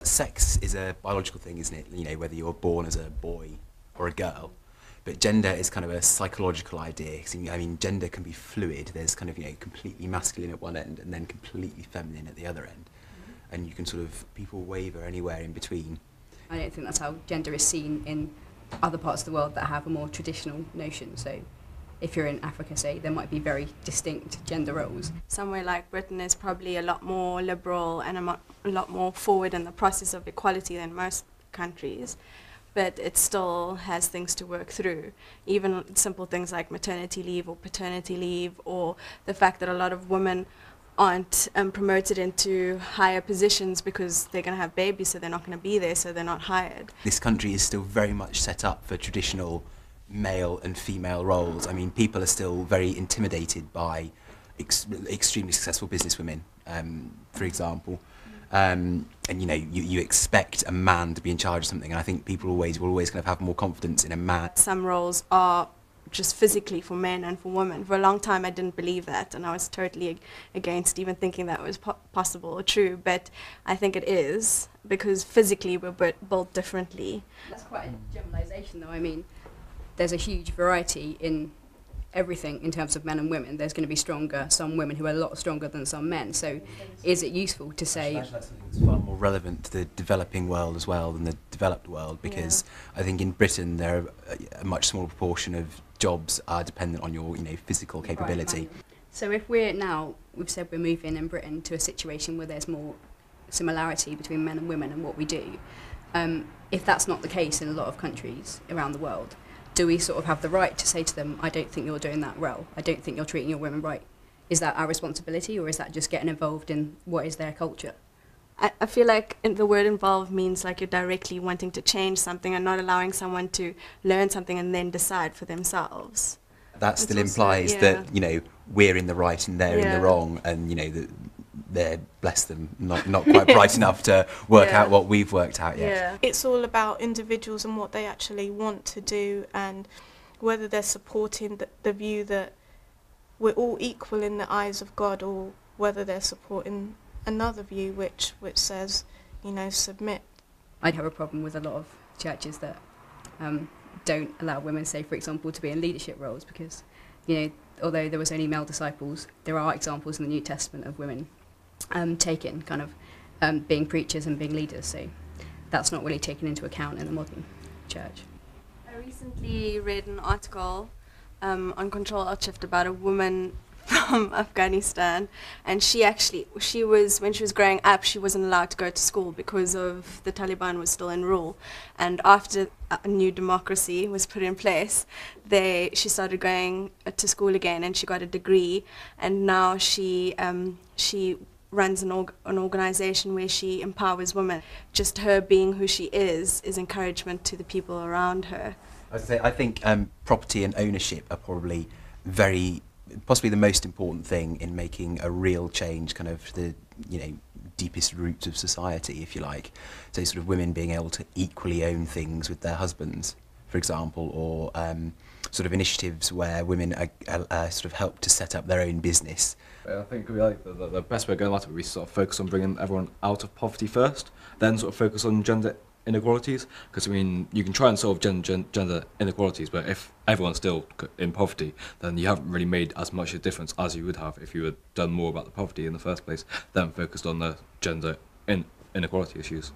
Sex is a biological thing, isn't it? You know, whether you're born as a boy or a girl. But gender is kind of a psychological idea. I mean, gender can be fluid. There's kind of, you know, completely masculine at one end and then completely feminine at the other end. And you can sort of, people waver anywhere in between. I don't think that's how gender is seen in other parts of the world that have a more traditional notion. So if you're in Africa, say, there might be very distinct gender roles. Somewhere like Britain is probably a lot more liberal and a lot more forward in the process of equality than most countries, but it still has things to work through. Even simple things like maternity leave or paternity leave, or the fact that a lot of women aren't promoted into higher positions because they're going to have babies, so they're not going to be there, so they're not hired. This country is still very much set up for traditional male and female roles. I mean, people are still very intimidated by extremely successful businesswomen, for example. And you know, you expect a man to be in charge of something, and I think people will always kind of have more confidence in a man. Some roles are just physically for men and for women. For a long time I didn't believe that, and I was totally against even thinking that was possible or true, but I think it is, because physically we're built differently. That's quite a generalisation though. I mean, there's a huge variety in everything in terms of men and women. There's going to be some women who are a lot stronger than some men. So is it useful to say... Actually, that's something that's far more relevant to the developing world as well than the developed world, because I think in Britain there are a much smaller proportion of jobs are dependent on your, you know, physical capability. Right. So if we've said we're moving in Britain to a situation where there's more similarity between men and women and what we do, if that's not the case in a lot of countries around the world, do we sort of have the right to say to them, I don't think you're doing that well, I don't think you're treating your women right? Is that our responsibility, or is that just getting involved in what is their culture? I feel like the word involved means like you're directly wanting to change something and not allowing someone to learn something and then decide for themselves. That still implies that, you know, we're in the right and they're in the wrong, and, you know, that they're, bless them, not quite bright enough to work out what we've worked out yet. Yeah. It's all about individuals and what they actually want to do, and whether they're supporting the view that we're all equal in the eyes of God, or whether they're supporting another view which says, you know, submit. I'd have a problem with a lot of churches that don't allow women, say for example, to be in leadership roles, because, you know, although there was only male disciples, there are examples in the New Testament of women taken kind of being preachers and being leaders, so that's not really taken into account in the modern church. I recently read an article on Control Alt Shift about a woman from Afghanistan, and she was, when she was growing up, she wasn't allowed to go to school because of the Taliban was still in rule, and after a new democracy was put in place, she started going to school again, and she got a degree, and now she runs an organization where she empowers women. Just her being who she is encouragement to the people around her. I think property and ownership are probably possibly the most important thing in making a real change, kind of the, you know, deepest roots of society, if you like. So sort of women being able to equally own things with their husbands, for example, or sort of initiatives where women are sort of help to set up their own business. I think the best way of going about it would be sort of focus on bringing everyone out of poverty first, then sort of focus on gender inequalities, because I mean, you can try and solve gender inequalities, but if everyone's still in poverty, then you haven't really made as much a difference as you would have if you had done more about the poverty in the first place, then focused on the gender inequality issues.